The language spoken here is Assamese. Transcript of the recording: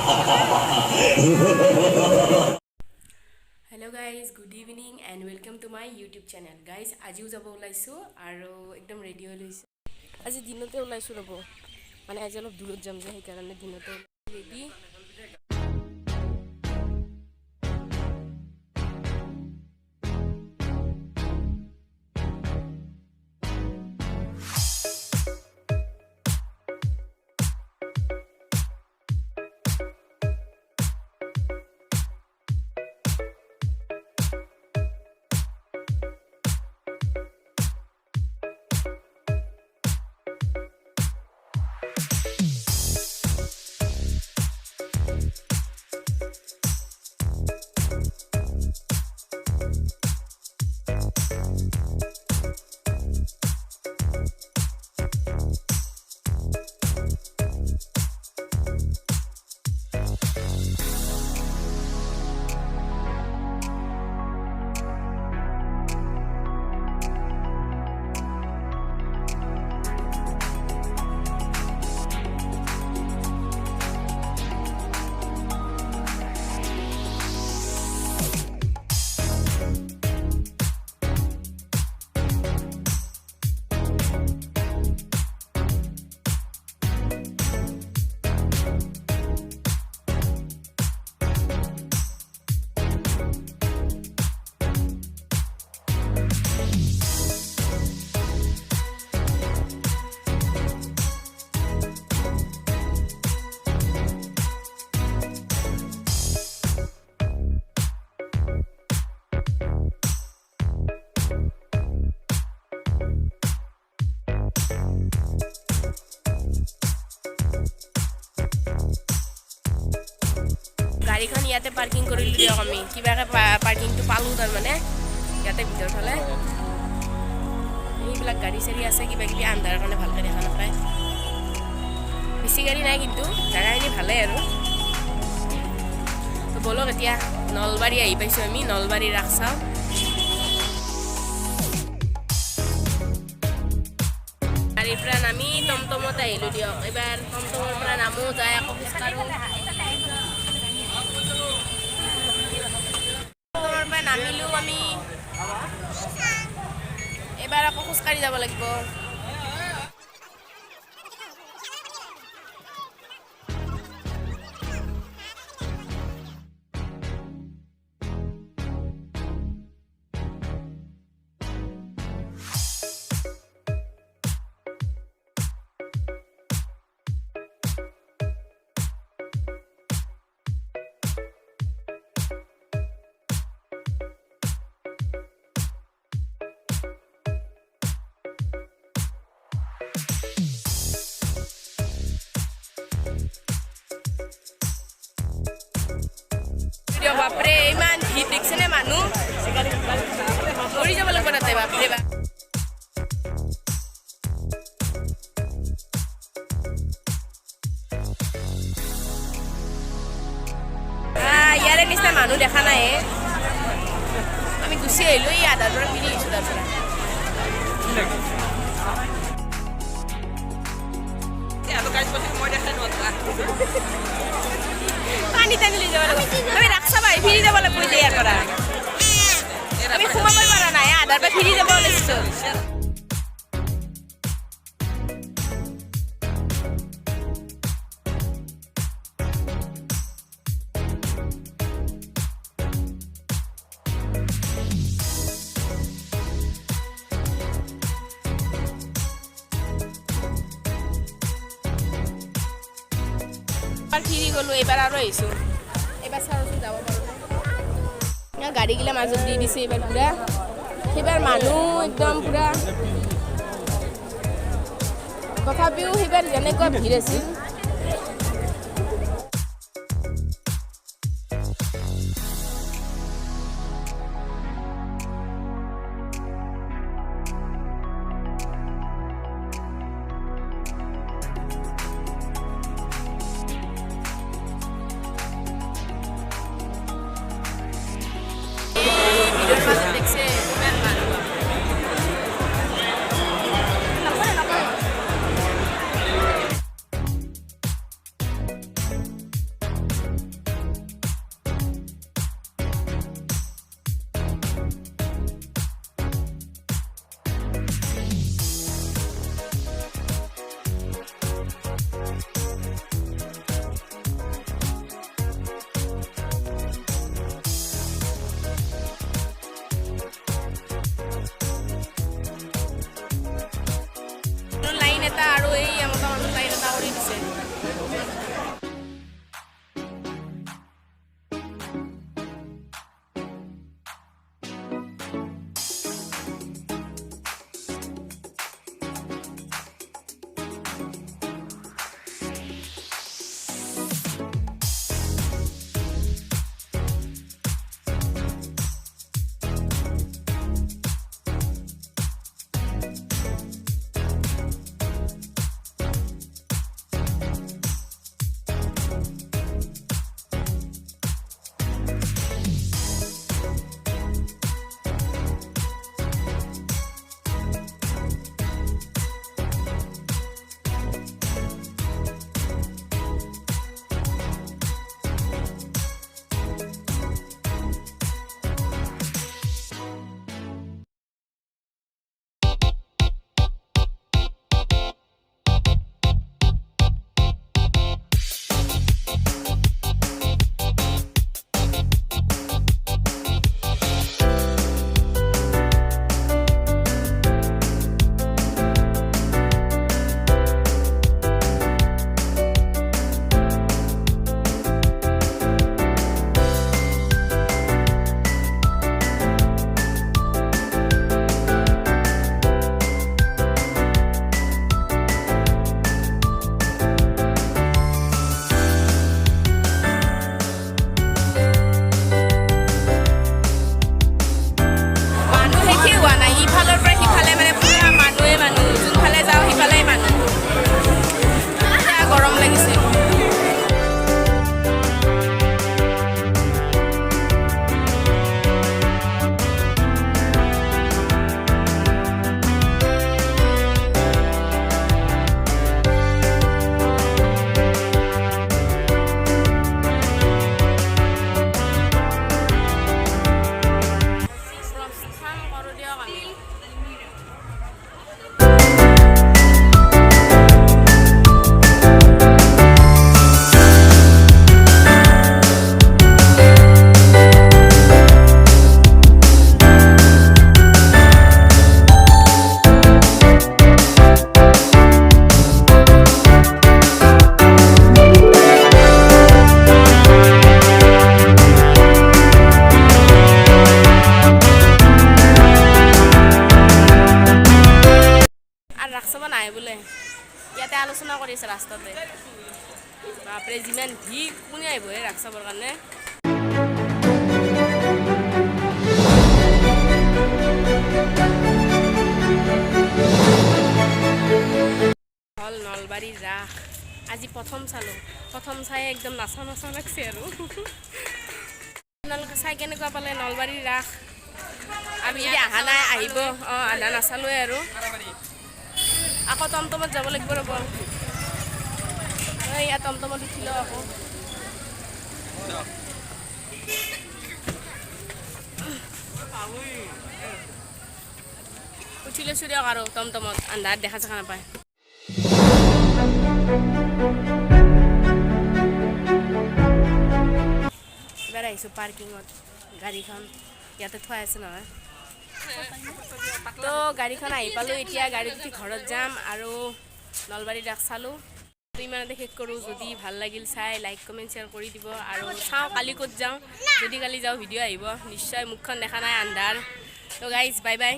Hello guys, good evening and welcome to my YouTube channel. Guys, আজিও যাব ওলাইছো আৰু একদম ৰেডি হৈ লৈছো। আজি দিনতে ওলাইছো ৰব। মানে আজি অলপ দূৰত যাম যে সেইকাৰণে দিনতে ৰেডি। গাড়ীখন ইয়াতে পাৰ্কিং কৰিলো দিয়ক আমি কিবাকে পাৰ্কিংটো পালো তাৰ মানে ইয়াতে ভিতৰ ফালে এইবিলাক গাড়ী চাৰি আছে কিবা কিবি আন্ধাৰ কাৰণে ভালকৈ দেখা নাপায় বেছি গাড়ী নাই কিন্তু জাগাখিনি ভালে আৰু তো বলক এতিয়া নলবাৰী আহি পাইছো আমি নলবাৰী ৰাখ চাওঁ গাড়ীৰ পৰা নামি টমটমত আহিলো দিয়ক এবাৰ টমটমৰ পৰা নামো যায় আকৌ খোজকাঢ়ো নামিলো আমি এবাৰ আকৌ খোজকাঢ়ি যাব লাগিব বাপৰে ইমান ভিৰ দেখিছেনে মানুহ মৰি যাব লাগিব তাতে বাপৰে বাপ ইয়াৰে নিচিনা মানুহ দেখা নাই আমি গুচি আহিলো এই আধাৰ পৰা ফিৰি আহিছো তাৰ পৰা পানী টানি লৈ যাব লাগিব আমি ৰাখছা ভাই ফিৰি যাব লাগিব যে ইয়াৰ পৰা আমি সোমাবই পৰা নাই আধাৰ পৰা ফিৰি যাব ওলাইছো ফিৰি গ'লো এইবাৰ আৰু আহিছোঁ এইবাৰ চাৰচোন যাব পাৰোঁ গাড়ীগিলা মাজত দি দিছে এইবাৰ পূৰা সেইবাৰ মানুহ একদম পূৰা তথাপিও সেইবাৰ যেনেকুৱা ভিৰ আছিল নাই বোলে ইয়াতে আলোচনা কৰি আছে ৰাস্তাতে বাপৰে যিমান ভিৰ কোনে আহিব এই ৰাস চাবৰ কাৰণে হল নলবাৰী ৰাস আজি প্ৰথম চালোঁ প্ৰথম চাই একদম নাচা নাচা লাগছে আৰু আপোনালোকে চাই কেনেকুৱা পালে নলবাৰী ৰাস আমি যদি অহা নাই আহিব আধা নাচালোৱে আৰু আকৌ টমটমত যাব লাগিব ৰ'ব ইয়াত টমটমত উঠিলোঁ আকৌ উঠি লৈছোঁ দিয়ক আৰু টমটমত আন্ধাৰত দেখা চেখা নাপায় এবাৰ আহিছোঁ পাৰ্কিঙত গাড়ীখন ইয়াতে থোৱা আছে নহয় তো গাড়ীখন আহি পালোঁ এতিয়া গাড়ীত উঠি ঘৰত যাম আৰু নলবাৰী ৰাস চালোঁ ইমানতে শেষ কৰোঁ যদি ভাল লাগিল চাই লাইক কমেণ্ট শ্বেয়াৰ কৰি দিব আৰু চাওঁ কালি ক'ত যাওঁ যদি কালি যাওঁ ভিডিঅ' আহিব নিশ্চয় মুখখন দেখা নাই আন্ধাৰ তো গাইজ বাই বাই